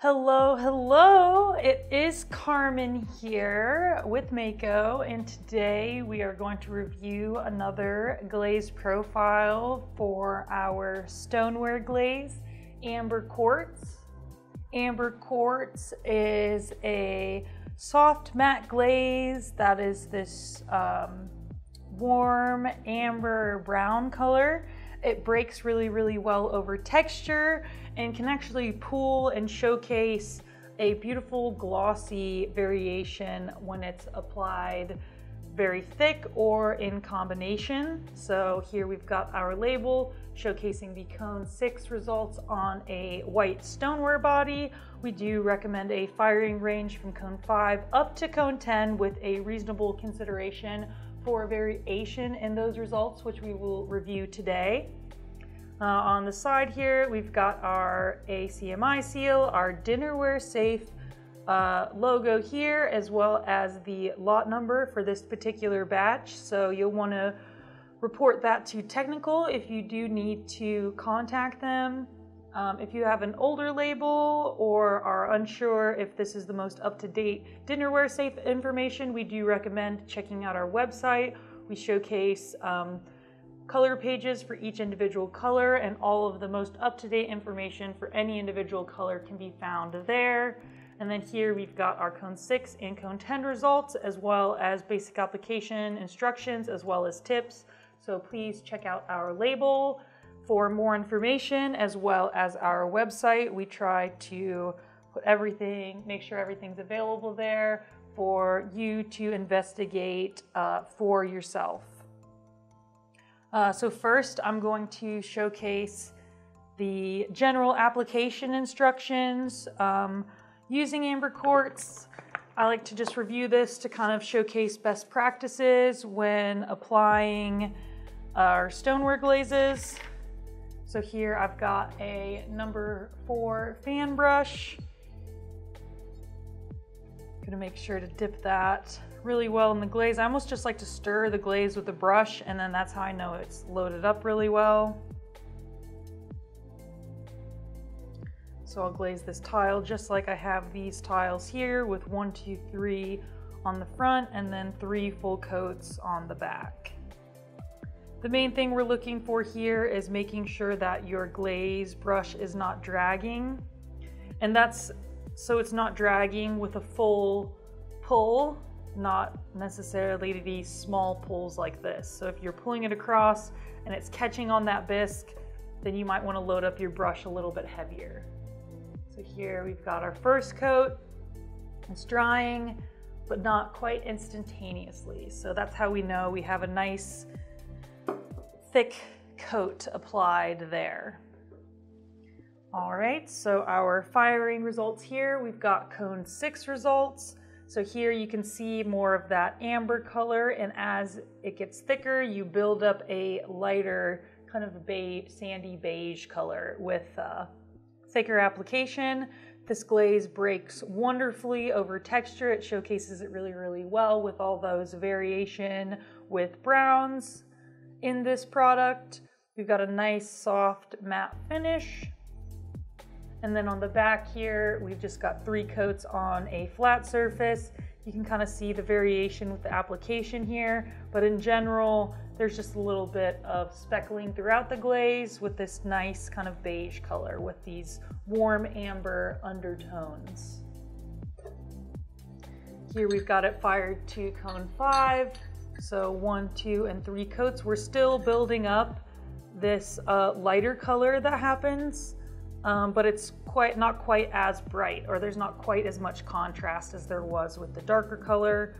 Hello, hello. It is Carmen here with Mako, and today we are going to review another glaze profile for our stoneware glaze, Amber Quartz. Amber Quartz is a soft matte glaze that is this warm amber brown color. It breaks really well over texture and can actually pull and showcase a beautiful glossy variation when it's applied very thick or in combination. So here we've got our label showcasing the Cone 6 results on a white stoneware body. We do recommend a firing range from Cone 5 up to Cone 10 with a reasonable consideration for variation in those results, which we will review today. On the side here, we've got our ACMI seal, our dinnerware safe logo here, as well as the lot number for this particular batch. So you'll want to report that to technical if you do need to contact them. If you have an older label or are unsure if this is the most up-to-date dinnerware safe information, we do recommend checking out our website. We showcase color pages for each individual color, and all of the most up-to-date information for any individual color can be found there. And then here we've got our Cone 6 and Cone 10 results, as well as basic application instructions, as well as tips. So please check out our label for more information, as well as our website. We try to put everything, make sure everything's available there for you to investigate for yourself. So first, I'm going to showcase the general application instructions. Using Amber Quartz, I like to just review this to kind of showcase best practices when applying our stoneware glazes. So here I've got a number 4 fan brush. Gonna make sure to dip that really well in the glaze. I almost just like to stir the glaze with the brush, and then that's how I know it's loaded up really well. So I'll glaze this tile just like I have these tiles here, with 1, 2, 3 on the front and then 3 full coats on the back. The main thing we're looking for here is making sure that your glaze brush is not dragging, and that's so it's not dragging with a full pull, not necessarily these small pulls like this. So if you're pulling it across and it's catching on that bisque, then you might want to load up your brush a little bit heavier. So here we've got our first coat. It's drying, but not quite instantaneously. So that's how we know we have a nice thick coat applied there. All right, so our firing results here, we've got Cone 6 results. So here you can see more of that amber color, and as it gets thicker, you build up a lighter kind of beige, sandy beige color with thicker application. This glaze breaks wonderfully over texture. It showcases it really well with all those variation with browns in this product. We've got a nice soft matte finish. And then on the back here, we've just got 3 coats on a flat surface. You can kind of see the variation with the application here, but in general, there's just a little bit of speckling throughout the glaze with this nice kind of beige color with these warm amber undertones. Here we've got it fired to Cone 5. So 1, 2, and 3 coats. We're still building up this lighter color that happens, but it's not quite as bright, or there's not quite as much contrast as there was with the darker color.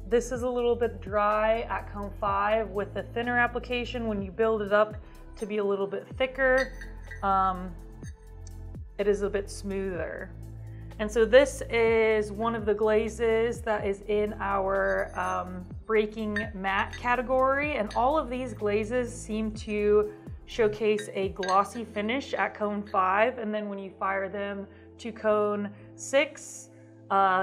This is a little bit dry at Cone 5 with the thinner application. When you build it up to be a little bit thicker, it is a bit smoother. And so this is one of the glazes that is in our breaking matte category, and all of these glazes seem to showcase a glossy finish at Cone 5, and then when you fire them to Cone 6,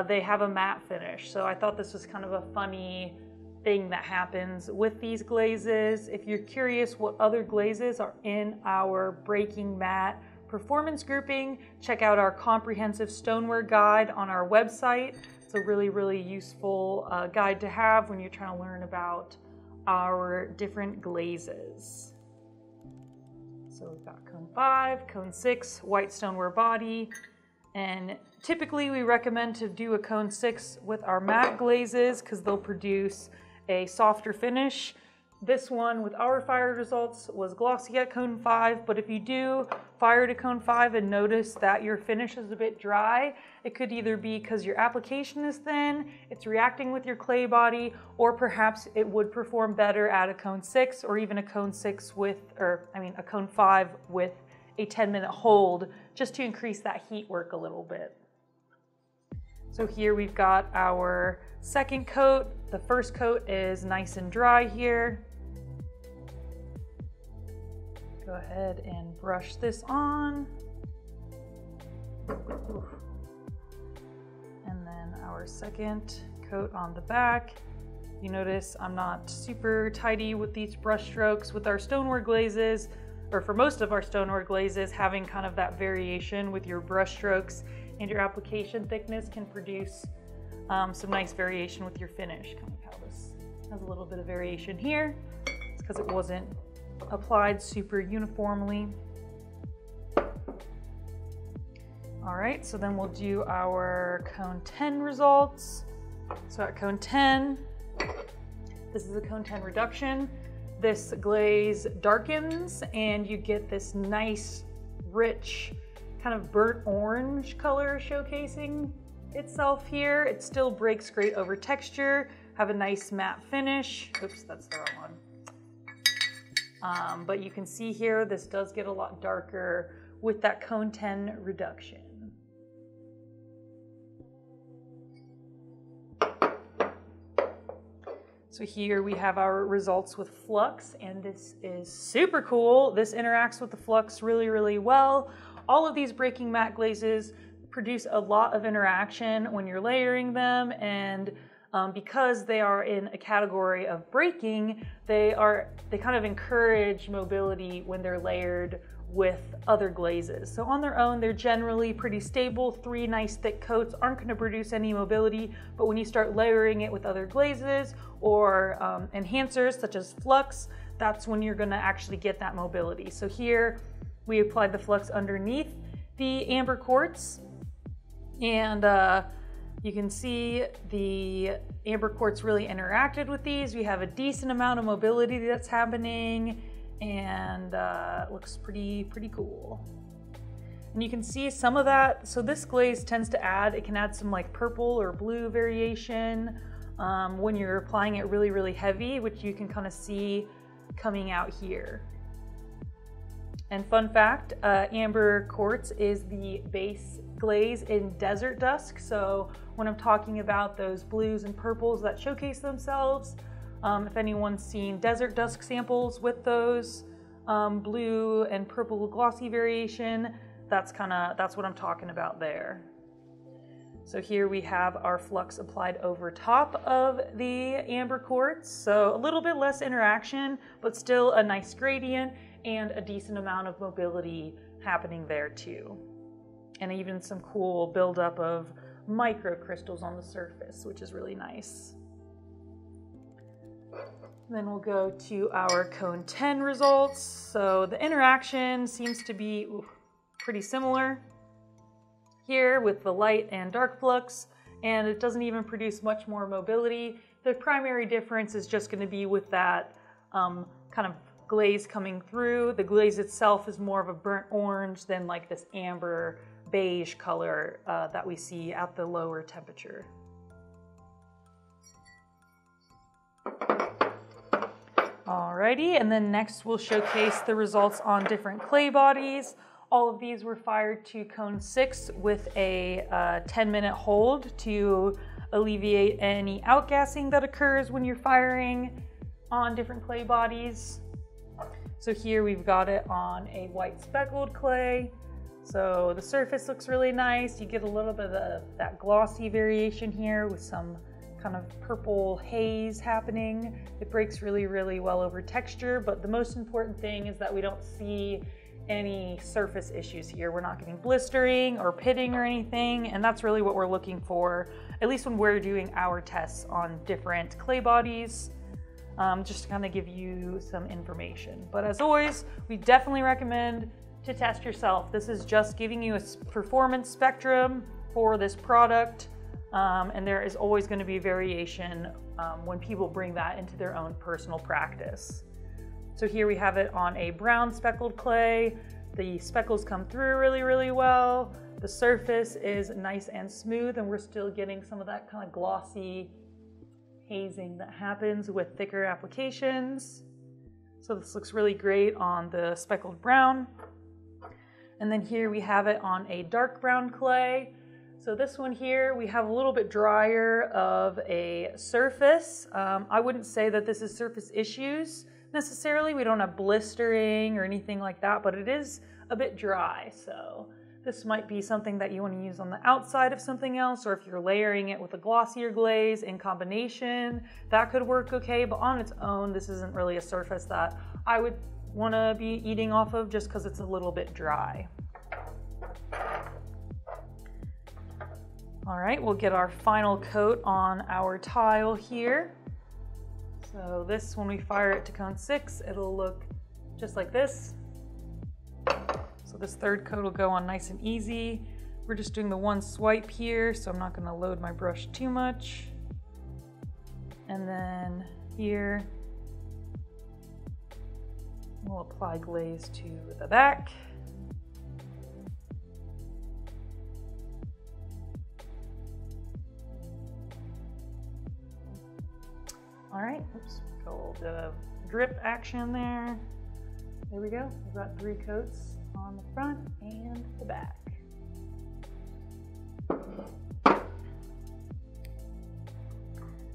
they have a matte finish. So I thought this was kind of a funny thing that happens with these glazes. If you're curious what other glazes are in our breaking matte performance grouping, check out our comprehensive stoneware guide on our website. It's a really, really useful guide to have when you're trying to learn about our different glazes. So we've got cone 5, cone 6, white stoneware body, and typically we recommend to do a cone 6 with our matte glazes because they'll produce a softer finish. This one with our fired results was glossy at cone 5, but if you do fire to cone 5 and notice that your finish is a bit dry, it could either be because your application is thin, it's reacting with your clay body, or perhaps it would perform better at a cone 6 or even a cone 6 with, a cone 5 with a 10-minute hold, just to increase that heat work a little bit. So here we've got our second coat. The first coat is nice and dry here. Go ahead and brush this on. Oof. And then our second coat on the back. You notice I'm not super tidy with these brush strokes. With our stoneware glazes, or for most of our stoneware glazes, having kind of that variation with your brush strokes and your application thickness can produce some nice variation with your finish. Kind of how this has a little bit of variation here. It's because it wasn't applied super uniformly. All right, so then we'll do our cone 10 results. So at cone 10, this is a cone 10 reduction. This glaze darkens and you get this nice, rich, kind of burnt orange color showcasing itself here. It still breaks great over texture, have a nice matte finish. Oops, that's the wrong one. But you can see here, this does get a lot darker with that cone 10 reduction. So here we have our results with flux, and this is super cool. This interacts with the flux really, really well. All of these breaking matte glazes produce a lot of interaction when you're layering them, and because they are in a category of breaking, they kind of encourage mobility when they're layered with other glazes. So on their own, they're generally pretty stable. 3 nice thick coats aren't going to produce any mobility, but when you start layering it with other glazes or enhancers such as flux, that's when you're going to actually get that mobility. So here we applied the flux underneath the Amber Quartz, and you can see the Amber Quartz really interacted with these. We have a decent amount of mobility that's happening, and it looks pretty cool. And you can see some of that. So this glaze tends to it can add some like purple or blue variation when you're applying it really, really heavy, which you can kind of see coming out here. And fun fact, Amber Quartz is the base glaze in Desert Dusk. So when I'm talking about those blues and purples that showcase themselves, if anyone's seen Desert Dusk samples with those blue and purple glossy variation, that's what I'm talking about there. So here we have our flux applied over top of the Amber Quartz. So a little bit less interaction, but still a nice gradient and a decent amount of mobility happening there too. And even some cool buildup of microcrystals on the surface, which is really nice. Then we'll go to our cone 10 results. So the interaction seems to be pretty similar here with the light and dark flux, and it doesn't even produce much more mobility. The primary difference is just going to be with that kind of glaze coming through. The glaze itself is more of a burnt orange than like this amber beige color that we see at the lower temperature. Alrighty, and then next we'll showcase the results on different clay bodies. All of these were fired to cone 6 with a 10-minute hold to alleviate any outgassing that occurs when you're firing on different clay bodies. So here we've got it on a white speckled clay. So the surface looks really nice. You get a little bit of that glossy variation here with some kind of purple haze happening. It breaks really, really well over texture, but the most important thing is that we don't see any surface issues here. We're not getting blistering or pitting or anything, and that's really what we're looking for, at least when we're doing our tests on different clay bodies, just to kind of give you some information. But as always, we definitely recommend to test yourself. This is just giving you a performance spectrum for this product, and there is always going to be variation when people bring that into their own personal practice. So here we have it on a brown speckled clay. The speckles come through really, really well. The surface is nice and smooth, and we're still getting some of that kind of glossy hazing that happens with thicker applications. So this looks really great on the speckled brown. And then here we have it on a dark brown clay. So this one here, we have a little bit drier of a surface. I wouldn't say that this is surface issues necessarily. We don't have blistering or anything like that, but it is a bit dry. So this might be something that you want to use on the outside of something else, or if you're layering it with a glossier glaze in combination, that could work okay. But on its own, this isn't really a surface that I would want to be eating off of just because it's a little bit dry. All right, we'll get our final coat on our tile here. So this, when we fire it to cone 6, it'll look just like this. So this third coat will go on nice and easy. We're just doing the one swipe here, so I'm not going to load my brush too much. And then here, we'll apply glaze to the back. All right, oops, got a little bit of drip action there. There we go, we've got 3 coats on the front and the back.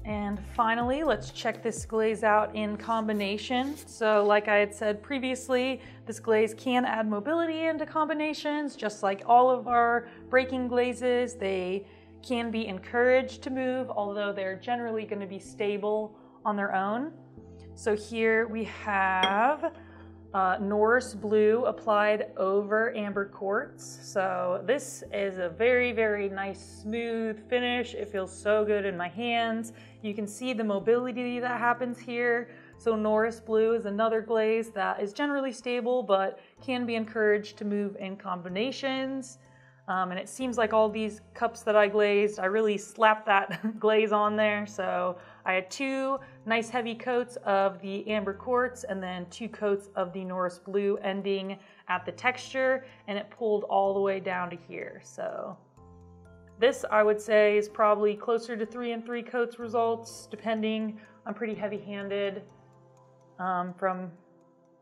And finally, let's check this glaze out in combination. So like I had said previously, this glaze can add mobility into combinations, just like all of our breaking glazes. They can be encouraged to move, although they're generally going to be stable on their own. So here we have Norris Blue applied over Amber Quartz. So this is a very, very nice smooth finish. It feels so good in my hands. You can see the mobility that happens here. So Norris Blue is another glaze that is generally stable but can be encouraged to move in combinations. And it seems like all these cups that I glazed, I really slapped that glaze on there. So I had 2 nice heavy coats of the Amber Quartz and then 2 coats of the Norris Blue ending at the texture, and it pulled all the way down to here. So this, I would say, is probably closer to 3 and 3 coats results, depending. I'm pretty heavy-handed from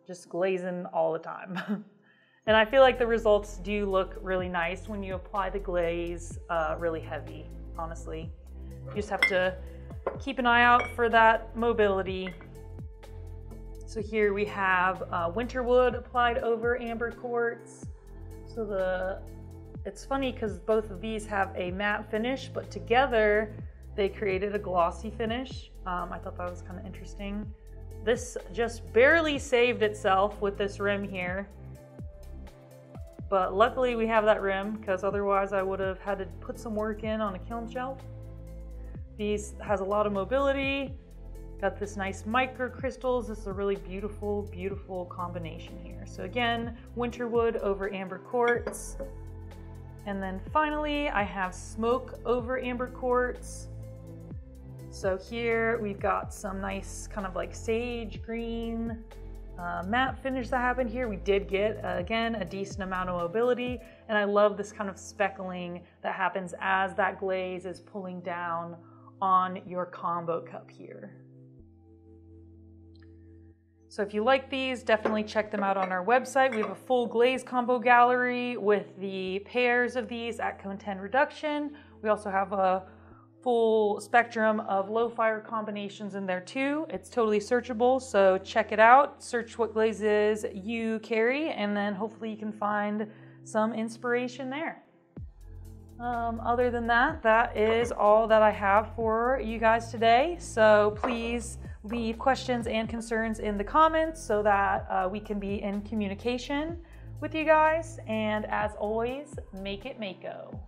just glazing all the time. And I feel like the results do look really nice when you apply the glaze really heavy, honestly. You just have to keep an eye out for that mobility. So here we have Winterwood applied over Amber Quartz. So it's funny because both of these have a matte finish, but together they created a glossy finish. I thought that was kind of interesting. This just barely saved itself with this rim here. But luckily we have that rim, because otherwise I would have had to put some work in on a kiln shelf. These has a lot of mobility. Got this nice micro crystals. This is a really beautiful, beautiful combination here. So again, Winterwood over Amber Quartz. And then finally I have Smoke over Amber Quartz. So here we've got some nice kind of like sage green matte finish that happened here. We did get, again, a decent amount of mobility, and I love this kind of speckling that happens as that glaze is pulling down on your combo cup here. So if you like these, definitely check them out on our website. We have a full glaze combo gallery with the pairs of these at cone 10 reduction. We also have a full spectrum of low fire combinations in there too. It's totally searchable, so check it out. Search what glazes you carry, and then hopefully you can find some inspiration there. Other than that, that is all that I have for you guys today. So please leave questions and concerns in the comments so that we can be in communication. with you guys, and as always, make it Mako.